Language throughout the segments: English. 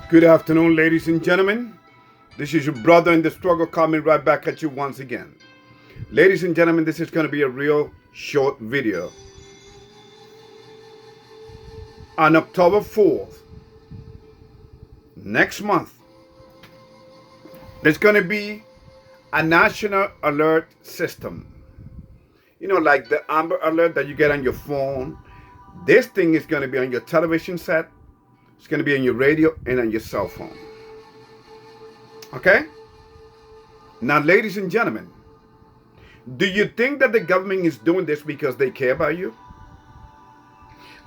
Good afternoon, ladies and gentlemen. This is your brother in the struggle coming right back at you once again. Ladies and gentlemen, this is going to be a real short video. On October 4th, next month, there's going to be a national alert system. You know, like the Amber Alert that you get on your phone. This thing is going to be on your television set. It's going to be on your radio and on your cell phone. Okay? Now, ladies and gentlemen, do you think that the government is doing this because they care about you?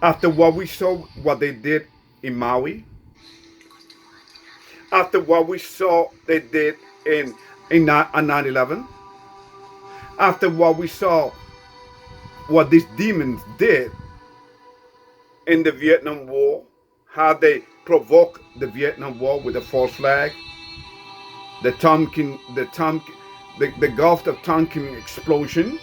After what we saw, what they did in Maui? After what we saw they did on 9/11? After what we saw, what these demons did in the Vietnam War? How they provoked the Vietnam War with a false flag, the Gulf of Tonkin explosion.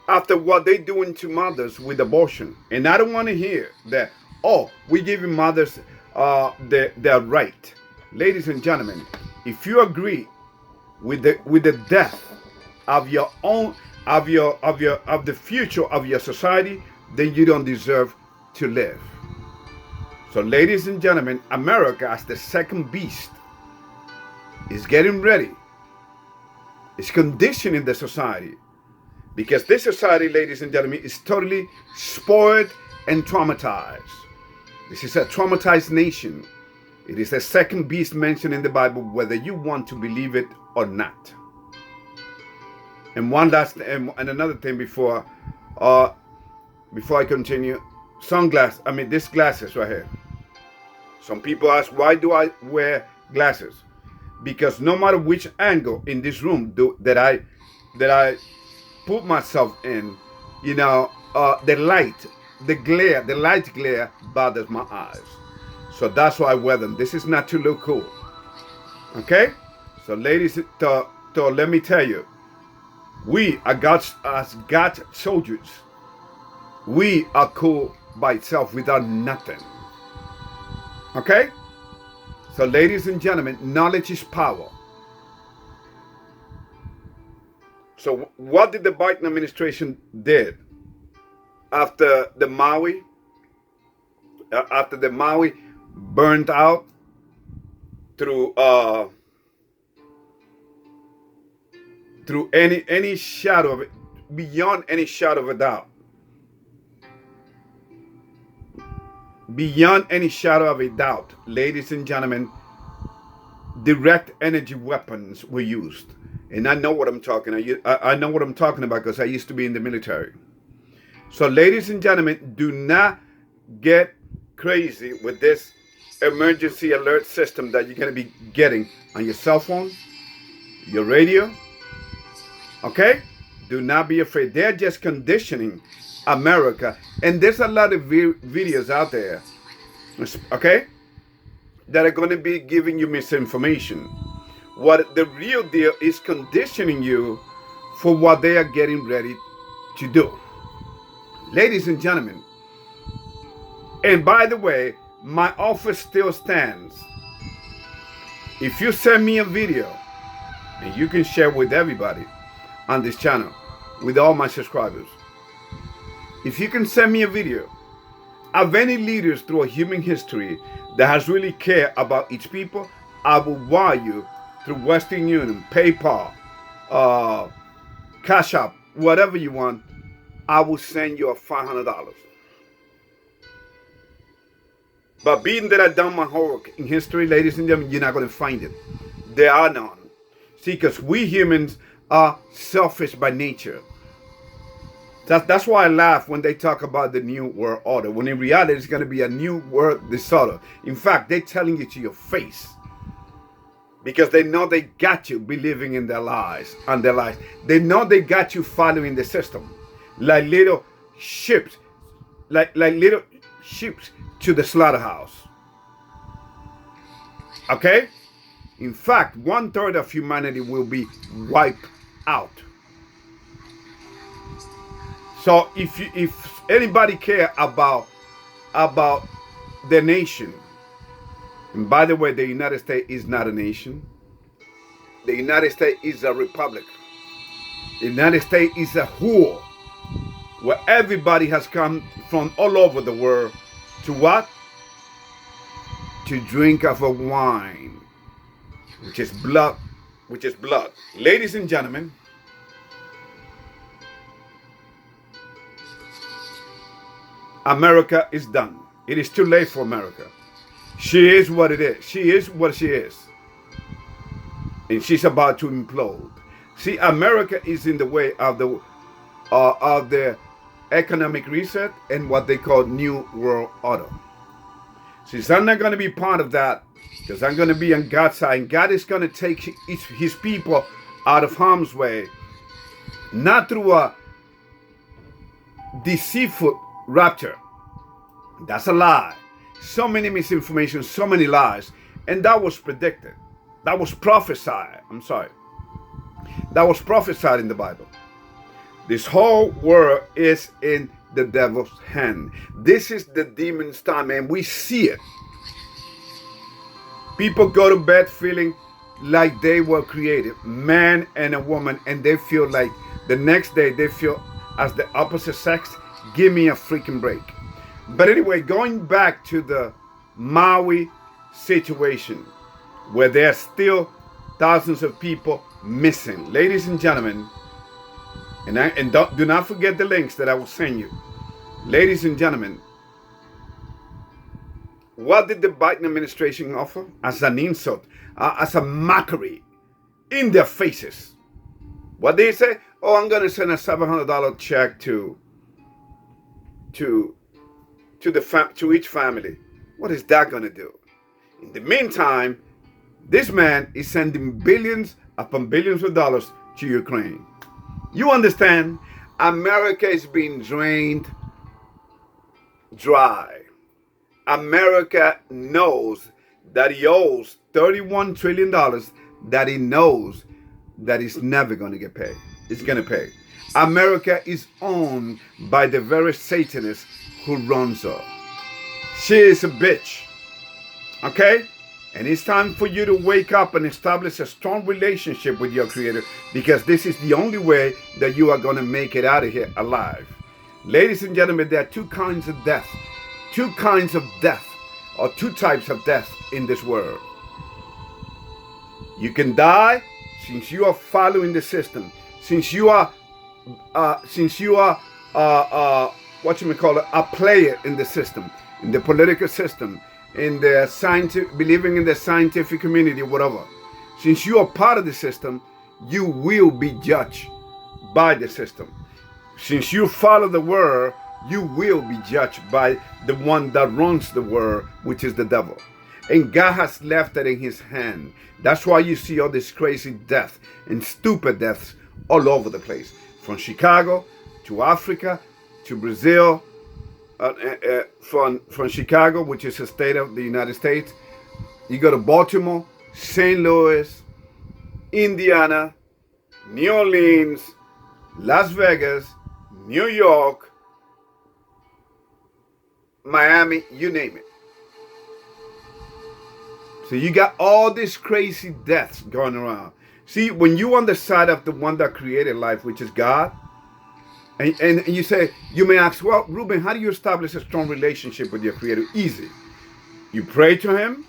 After what they doing to mothers with abortion, and I don't want to hear that. Oh, we giving mothers their right, ladies and gentlemen. If you agree with the death of your own, of the future of your society, then you don't deserve to live. So, ladies and gentlemen, America as the second beast is getting ready. It's conditioning the society, because this society, ladies and gentlemen, is totally spoiled and traumatized. This is a traumatized nation. It is the second beast mentioned in the Bible, whether you want to believe it or not. And one last and another thing before I continue, these glasses right here. Some people ask, why do I wear glasses? Because no matter which angle in this room that I put myself in, the light glare bothers my eyes. So that's why I wear them. This is not to look cool. Okay? So ladies, let me tell you, we are God's soldiers. We are cool by itself without nothing. Okay? So ladies and gentlemen, knowledge is power. So what did the Biden administration did after the Maui burned out through any shadow of it, beyond any shadow of a doubt. Beyond any shadow of a doubt, ladies and gentlemen, direct energy weapons were used. And I know what I'm talking about. I know what I'm talking about because I used to be in the military. So ladies and gentlemen, do not get crazy with this emergency alert system that you're going to be getting on your cell phone, your radio. Okay? Do not be afraid. They're just conditioning America. And there's a lot of videos out there, okay, that are going to be giving you misinformation. What the real deal is conditioning you for what they are getting ready to do. Ladies and gentlemen, and by the way, my offer still stands. If you send me a video, and you can share with everybody on this channel, with all my subscribers, if you can send me a video of any leaders through a human history that has really cared about its people, I will wire you through Western Union, PayPal, Cash App, whatever you want. I will send you $500. But being that I've done my homework in history, ladies and gentlemen, you're not going to find it. There are none. See, because we humans are selfish by nature. That's why I laugh when they talk about the New World Order, when in reality it's going to be a New World Disorder. In fact, they're telling you to your face, because they know they got you believing in their lies and their lies. They know they got you following the system, like little ships, like little ships to the slaughterhouse. Okay? In fact, 1/3 of humanity will be wiped out. So if anybody care about about the nation. And by the way, the United States is not a nation. The United States is a republic. The United States is a whore where everybody has come from all over the world to what? To drink of a wine, which is blood, Ladies and gentlemen, America is done. It is too late for America. She is what it is. She is what she is. And she's about to implode. See, America is in the way of the economic reset and what they call New World Order. Since I'm not going to be part of that, because I'm going to be on God's side, and God is going to take his people out of harm's way, not through a deceitful rapture. That's a lie. So many misinformation, so many lies. And that was predicted. That was prophesied. That was prophesied in the Bible. This whole world is in the devil's hand. This is the demon's time, and we see it. People go to bed feeling like they were created, man and a woman, and they feel like the next day they feel as the opposite sex. Give me a freaking break. But anyway, going back to the Maui situation, where there are still thousands of people missing. Ladies and gentlemen, and do not forget the links that I will send you. Ladies and gentlemen, what did the Biden administration offer? As an insult, as a mockery in their faces. What did they say? Oh, I'm going to send a $700 check to each family. What is that going to do? In the meantime, this man is sending billions upon billions of dollars to Ukraine. You understand? America is being drained dry. America knows that he owes $31 trillion that he knows that he's never going to get paid. It's going to pay. America is owned by the very Satanist who runs her. She is a bitch. Okay? And it's time for you to wake up and establish a strong relationship with your Creator, because this is the only way that you are going to make it out of here alive. Ladies and gentlemen, there are two kinds of death. Two kinds of death, or two types of death in this world. You can die since you are following the system. Since you are a player in the system, in the political system, in the scientific, believing in the scientific community, whatever. Since you are part of the system, you will be judged by the system. Since you follow the world, you will be judged by the one that runs the world, which is the devil. And God has left it in his hand. That's why you see all this crazy death and stupid deaths all over the place. From Chicago to Africa to Brazil, from Chicago, which is a state of the United States. You go to Baltimore, St. Louis, Indiana, New Orleans, Las Vegas, New York, Miami, you name it. So you got all these crazy deaths going around. See, when you're on the side of the one that created life, which is God, and you say, you may ask, well, Ruben, how do you establish a strong relationship with your Creator? Easy. You pray to him.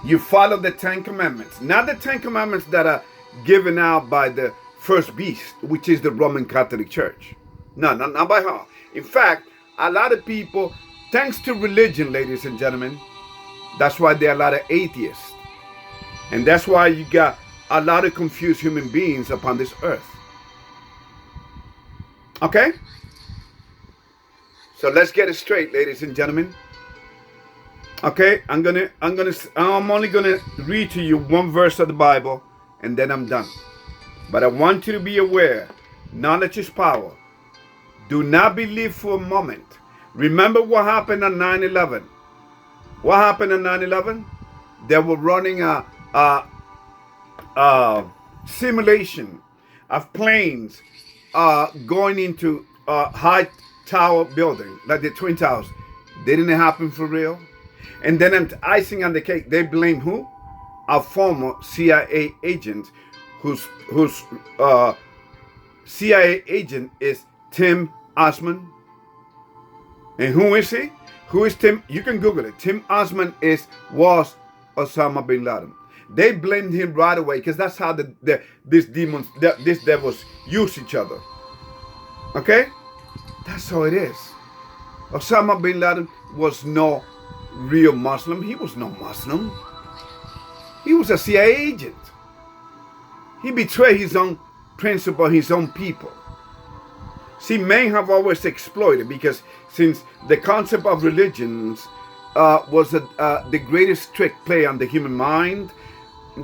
You follow the 10 commandments. Not the 10 commandments that are given out by the first beast, which is the Roman Catholic Church. No, not by heart. In fact, a lot of people, thanks to religion, ladies and gentlemen, that's why there are a lot of atheists. And that's why you got a lot of confused human beings upon this earth. Okay? So let's get it straight, ladies and gentlemen. Okay, I'm only gonna read to you one verse of the Bible, and then I'm done. But I want you to be aware, knowledge is power. Do not believe for a moment. Remember what happened on 9/11. What happened on 9/11? They were running a simulation of planes going into high tower building, like the Twin Towers, didn't it happen for real? And then on icing on the cake, they blame who? A former CIA agent whose CIA agent is Tim Osman. And who is he? Who is Tim? You can Google it. Tim Osman was Osama bin Laden. They blamed him right away because that's how these devils use each other. Okay? That's how it is. Osama bin Laden was no real Muslim. He was no Muslim. He was a CIA agent. He betrayed his own principle, his own people. See, men have always exploited, because since the concept of religions was the greatest trick play on the human mind,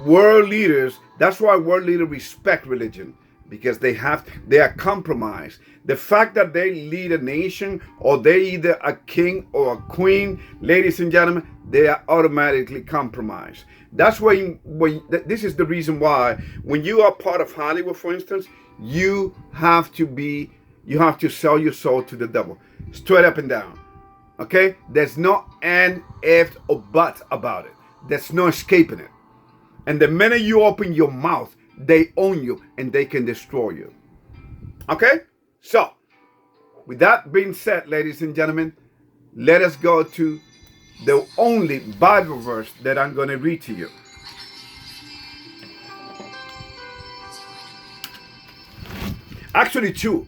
world leaders, that's why world leaders respect religion, because they are compromised. The fact that they lead a nation, or they either a king or a queen, ladies and gentlemen, they are automatically compromised. That's why this is the reason why when you are part of Hollywood, for instance, you have to sell your soul to the devil, straight up and down. Okay? There's no and, if, or but about it. There's no escaping it. And the minute you open your mouth, they own you and they can destroy you. Okay? So, with that being said, ladies and gentlemen, let us go to the only Bible verse that I'm going to read to you. Actually, two.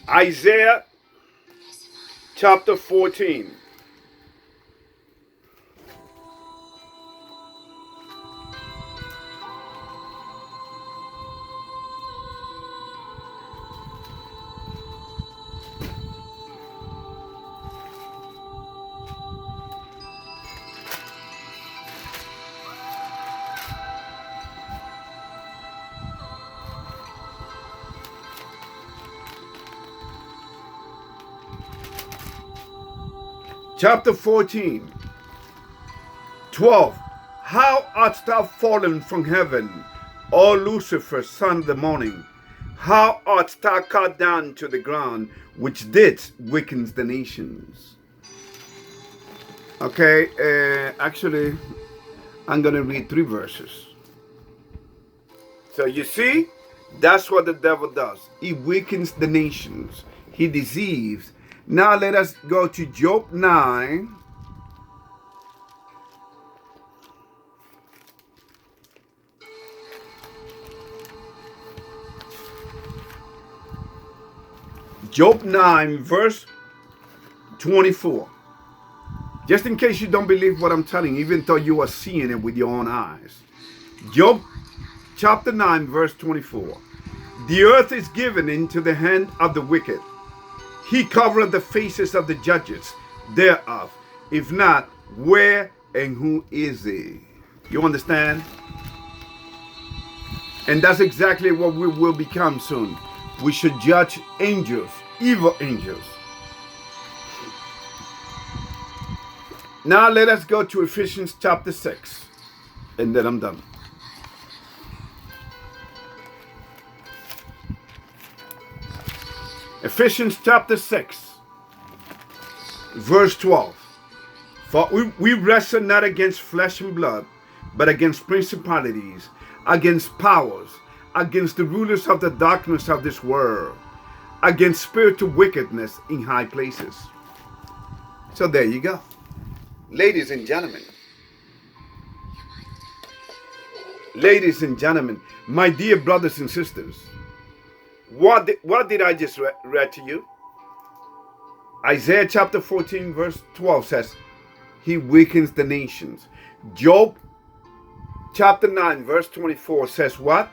Isaiah chapter 14. Chapter 14, 12. How art thou fallen from heaven, O Lucifer, son of the morning? How art thou cut down to the ground, which didst weaken the nations? Okay, actually, I'm going to read 3 verses. So you see, that's what the devil does. He weakens the nations. He deceives. Now let us go to Job 9. Job 9, verse 24. Just in case you don't believe what I'm telling you, even though you are seeing it with your own eyes. Job chapter 9, verse 24. The earth is given into the hand of the wicked. He covereth the faces of the judges thereof. If not, where and who is he? You understand? And that's exactly what we will become soon. We should judge angels, evil angels. Now let us go to Ephesians chapter 6. And then I'm done. Ephesians chapter 6, verse 12. For we wrestle not against flesh and blood, but against principalities, against powers, against the rulers of the darkness of this world, against spiritual wickedness in high places. So there you go. Ladies and gentlemen. Ladies and gentlemen, my dear brothers and sisters. What did I just read to you? Isaiah chapter 14 verse 12 says, he weakens the nations. Job chapter 9 verse 24 says what?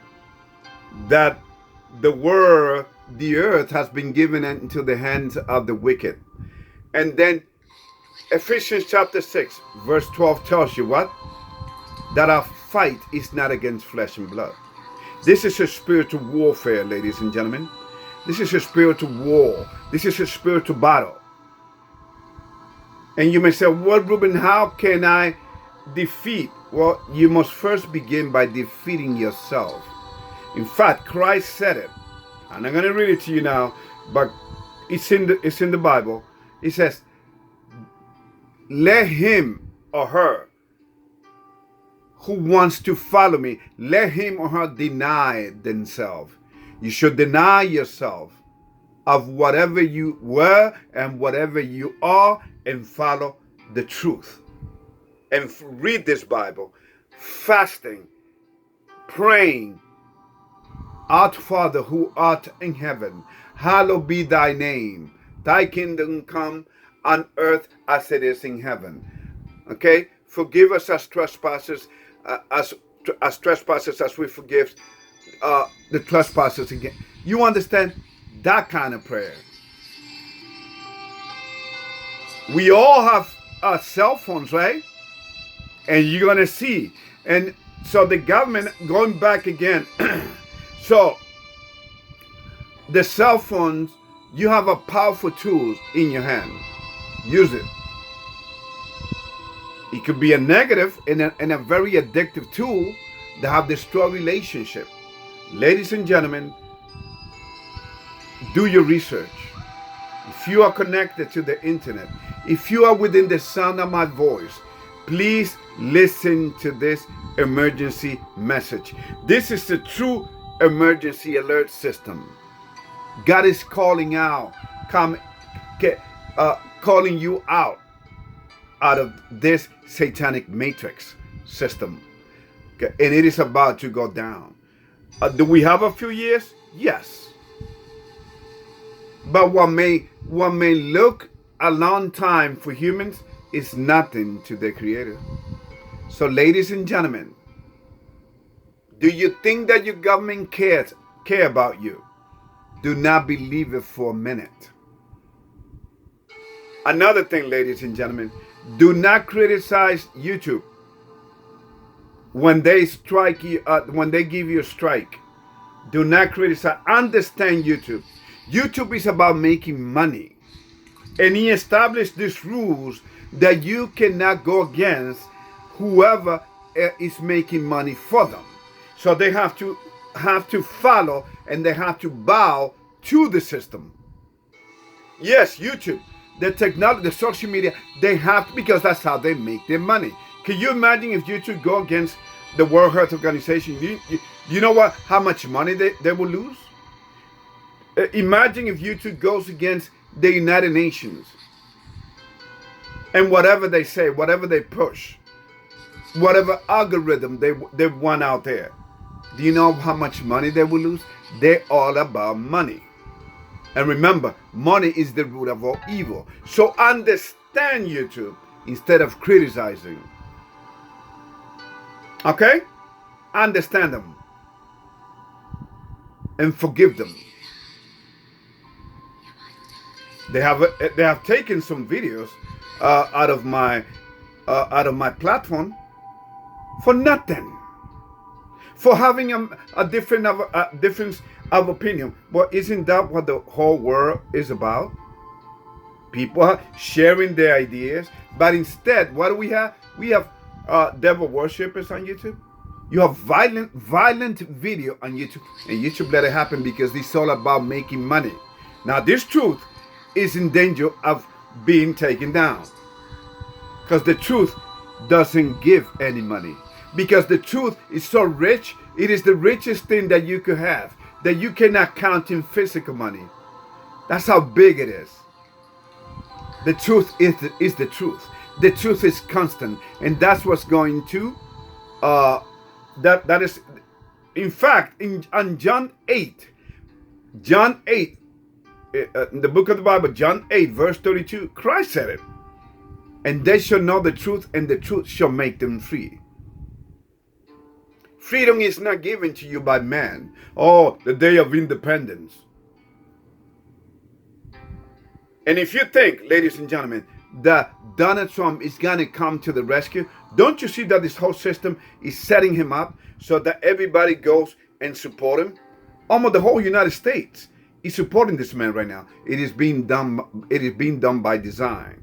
That the earth has been given into the hands of the wicked. And then Ephesians chapter 6 verse 12 tells you what? That our fight is not against flesh and blood. This is a spiritual warfare, ladies and gentlemen. This is a spiritual war. This is a spiritual battle. And you may say, well, Ruben, how can I defeat? Well, you must first begin by defeating yourself. In fact, Christ said it. I'm not going to read it to you now, but it's in the Bible. It says, let him or her who wants to follow me, let him or her deny themselves. You should deny yourself of whatever you were and whatever you are and follow the truth. And read this Bible, fasting, praying. Our Father who art in heaven, hallowed be thy name. Thy kingdom come on earth as it is in heaven. Okay? Forgive us as trespassers, as trespassers as we forgive the trespassers again. You understand? That kind of prayer. We all have cell phones, right? And you're going to see. And so the government, going back again, so the cell phones, you have a powerful tool in your hand. Use it. It could be a negative and a very addictive tool that have destroyed relationship. Ladies and gentlemen, do your research. If you are connected to the internet, if you are within the sound of my voice, please listen to this emergency message. This is the true emergency alert system. God is calling you out of this satanic matrix system. Okay? And it is about to go down. Do we have a few years? Yes. But what may look a long time for humans is nothing to the Creator. So, ladies and gentlemen, do you think that your government care about you? Do not believe it for a minute. Another thing, ladies and gentlemen, do not criticize YouTube when they strike you. When they give you a strike, do not criticize. Understand YouTube. YouTube is about making money, and he established these rules that you cannot go against whoever is making money for them. So they have to follow, and they have to bow to the system. Yes, YouTube, the technology, the social media, they have to, because that's how they make their money. Can you imagine if YouTube go against the World Health Organization? You know what? How much money they will lose? Imagine if YouTube goes against the United Nations and whatever they say, whatever they push, whatever algorithm they want out there. Do you know how much money they will lose? They're all about money. And remember, money is the root of all evil. So understand YouTube instead of criticizing. Okay? Understand them. And forgive them. They have taken some videos out of my platform for nothing, for having a difference of opinion. But isn't that what the whole world is about? People are sharing their ideas, but instead, what do we have? We have devil worshippers on YouTube. You have violent video on YouTube, and YouTube let it happen because it's all about making money. Now, this truth is in danger of being taken down, because the truth doesn't give any money, because the truth is so rich. It is the richest thing that you could have, that you cannot count in physical money. That's how big it is. The truth is the truth. The truth is constant, and that's what's going to that is, in fact, on John 8, in the book of the Bible, John 8, verse 32, Christ said it. And they shall know the truth, and the truth shall make them free. Freedom is not given to you by man. Oh, the day of independence. And if you think, ladies and gentlemen, that Donald Trump is going to come to the rescue, don't you see that this whole system is setting him up so that everybody goes and support him? Almost the whole United States is supporting this man right now. It is being done by design.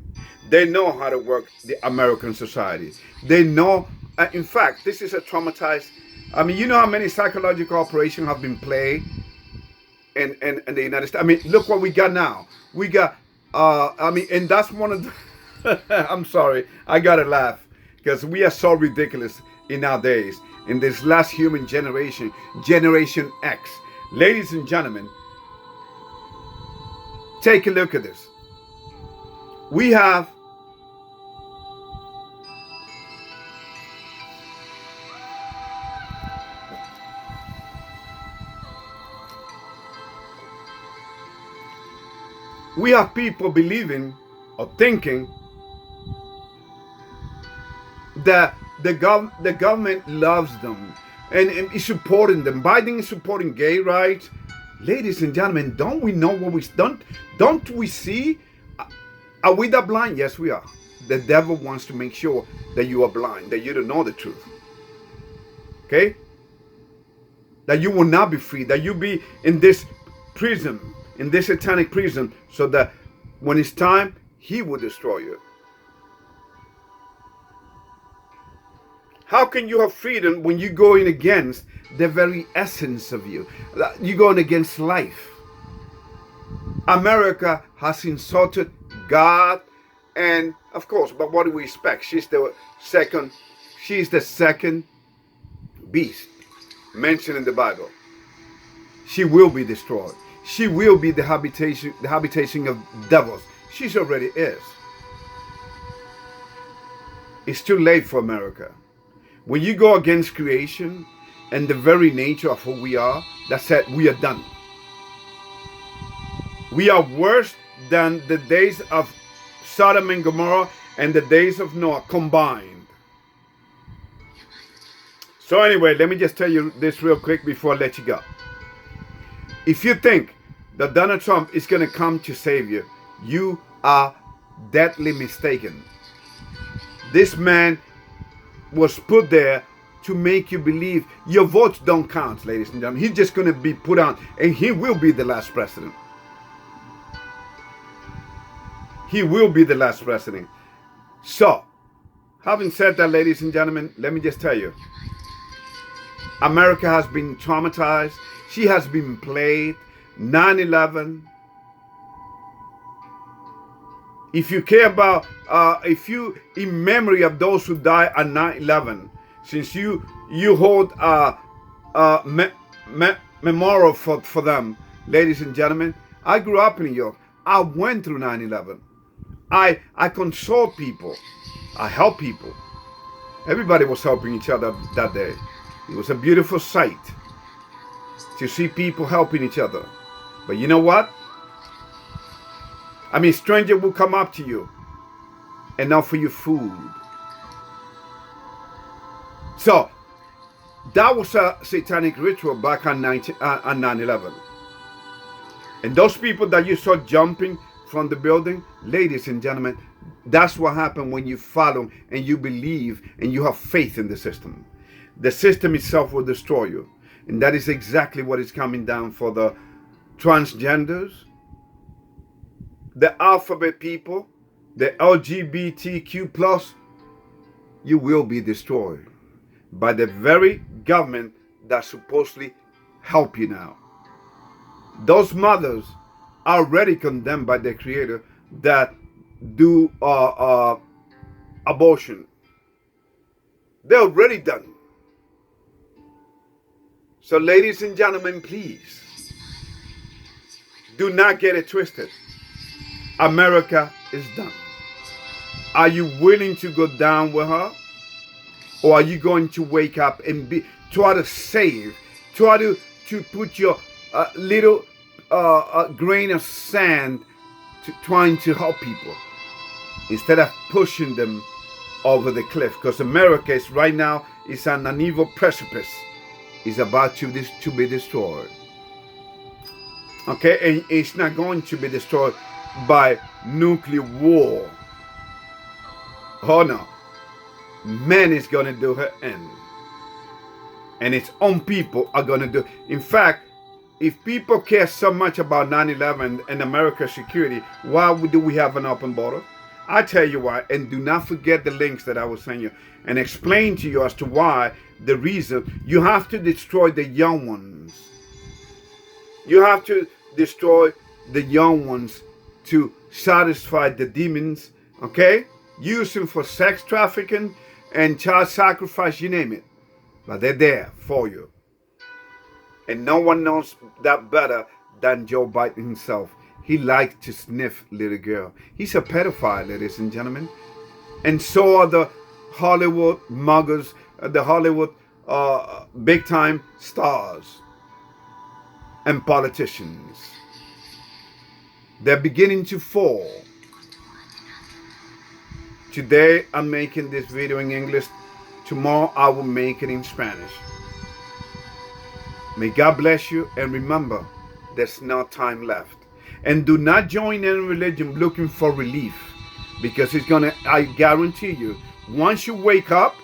They know how to work the American society. They know, in fact, this is a traumatized. I mean, you know how many psychological operations have been played in the United States? I mean, look what we got now. We got, I mean, and that's one of the, I'm sorry, I gotta laugh because we are so ridiculous in our days. In this last human generation, Generation X. Ladies and gentlemen, take a look at this. We have people believing or thinking that the government loves them and is supporting them. Biden is supporting gay rights. Ladies and gentlemen, don't we know what we don't we see? Are we that blind? Yes, we are. The devil wants to make sure that you are blind, that you don't know the truth. Okay? That you will not be free, that you be in this prison, in this satanic prison, so that when it's time, he will destroy you. How can you have freedom when you're going against the very essence of you? You're going against life. America has insulted God, and of course, but what do we expect? She's the second beast mentioned in the Bible. She will be destroyed. She will be the habitation of devils. She already is. It's too late for America. When you go against creation and the very nature of who we are, that's it, we are done. We are worse than the days of Sodom and Gomorrah and the days of Noah combined. So anyway, let me just tell you this real quick before I let you go. If you think that Donald Trump is going to come to save you, you are deadly mistaken. This man was put there to make you believe your votes don't count, ladies and gentlemen. He's just going to be put on, and he will be the last president. He will be the last president. So, having said that, ladies and gentlemen, let me just tell you, America has been traumatized. She has been played. 9/11. If you care about, if you in memory of those who died at 9/11, since you hold a memorial for them, ladies and gentlemen, I grew up in New York. I went through 9/11. I console people. I help people. Everybody was helping each other that day. It was a beautiful sight to see people helping each other. But you know what? I mean, stranger will come up to you and offer you food. So, that was a satanic ritual back on 9/11. And those people that you saw jumping from the building, ladies and gentlemen, that's what happened when you follow and you believe and you have faith in the system. The system itself will destroy you. And that is exactly what is coming down for the transgenders, the alphabet people, the LGBTQ+. You will be destroyed by the very government that supposedly help you now. Those mothers are already condemned by their creator that do abortion. They're already done. So ladies and gentlemen, please do not get it twisted. America is done. Are you willing to go down with her? Or are you going to wake up and try to save, try to put your little grain of sand to trying to help people instead of pushing them over the cliff? Because America is right now is on an evil precipice. Is about to be destroyed. Okay, and it's not going to be destroyed by nuclear war. Oh no. Man is going to do her end. And its own people are going to do. In fact, if people care so much about 9/11 and America's security, why do we have an open border? I tell you why, and do not forget the links that I will send you and explain to you as to why, the reason you have to destroy the young ones. You have to destroy the young ones to satisfy the demons, okay? Using for sex trafficking and child sacrifice, you name it. But they're there for you. And no one knows that better than Joe Biden himself. He likes to sniff little girl. He's a pedophile, ladies and gentlemen. And so are the Hollywood muggers, the Hollywood big time stars and politicians. They're beginning to fall. Today I'm making this video in English. Tomorrow I will make it in Spanish. May God bless you, and remember, there's no time left. And do not join any religion looking for relief, because it's gonna, I guarantee you, once you wake up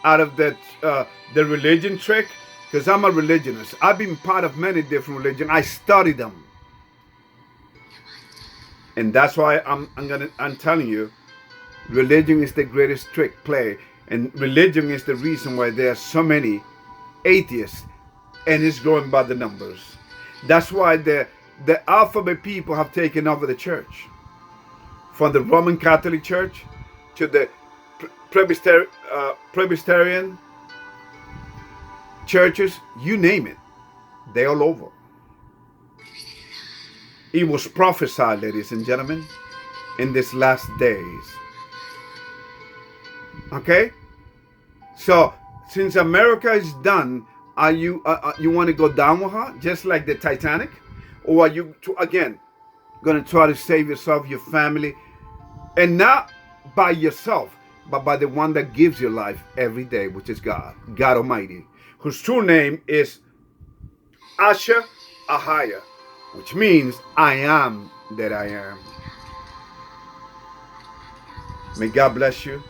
out of that the religion trick, because I'm a religionist. I've been part of many different religions. I study them. And that's why I'm telling you, religion is the greatest trick play. And religion is the reason why there are so many atheists, and it's growing by the numbers. That's why the alphabet people have taken over the church. From the Roman Catholic Church to the Presbyterian churches, you name it, they're all over. It was prophesied, ladies and gentlemen, in these last days. Okay? So, since America is done, are you want to go down with her, just like the Titanic? Or are you, again, going to try to save yourself, your family, and not by yourself, but by the one that gives you life every day, which is God, God Almighty, whose true name is Asher Ahaya, which means I am that I am. May God bless you.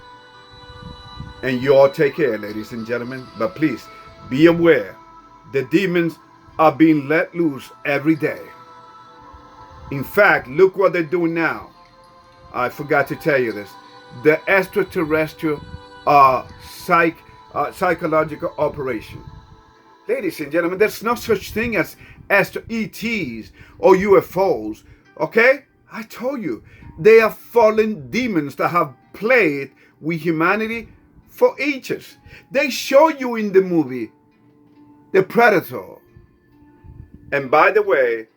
And you all take care, ladies and gentlemen. But please, be aware. The demons are being let loose every day. In fact, look what they're doing now. I forgot to tell you this. The extraterrestrial psychological operation. Ladies and gentlemen, there's no such thing as extra ETs or UFOs. Okay? I told you. They are fallen demons that have played with humanity for ages. They show you in the movie the Predator. And by the way,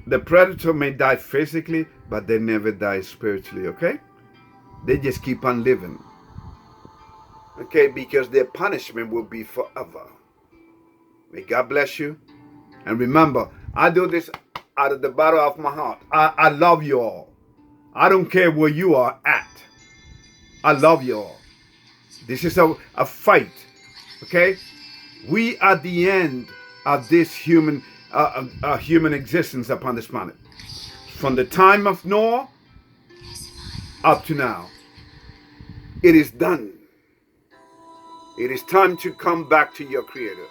the Predator may die physically, but they never die spiritually, okay? They just keep on living. Okay, because their punishment will be forever. May God bless you. And remember, I do this out of the bottom of my heart. I love you all. I don't care where you are at. I love you all. This is a fight, okay? We are the end of this human existence upon this planet. From the time of Noah up to now, it is done. It is time to come back to your Creator.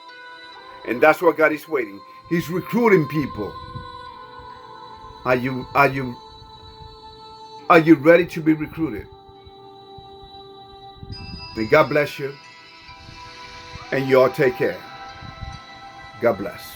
And that's what God is waiting. He's recruiting people. Are you ready to be recruited? May God bless you. And you all take care. God bless.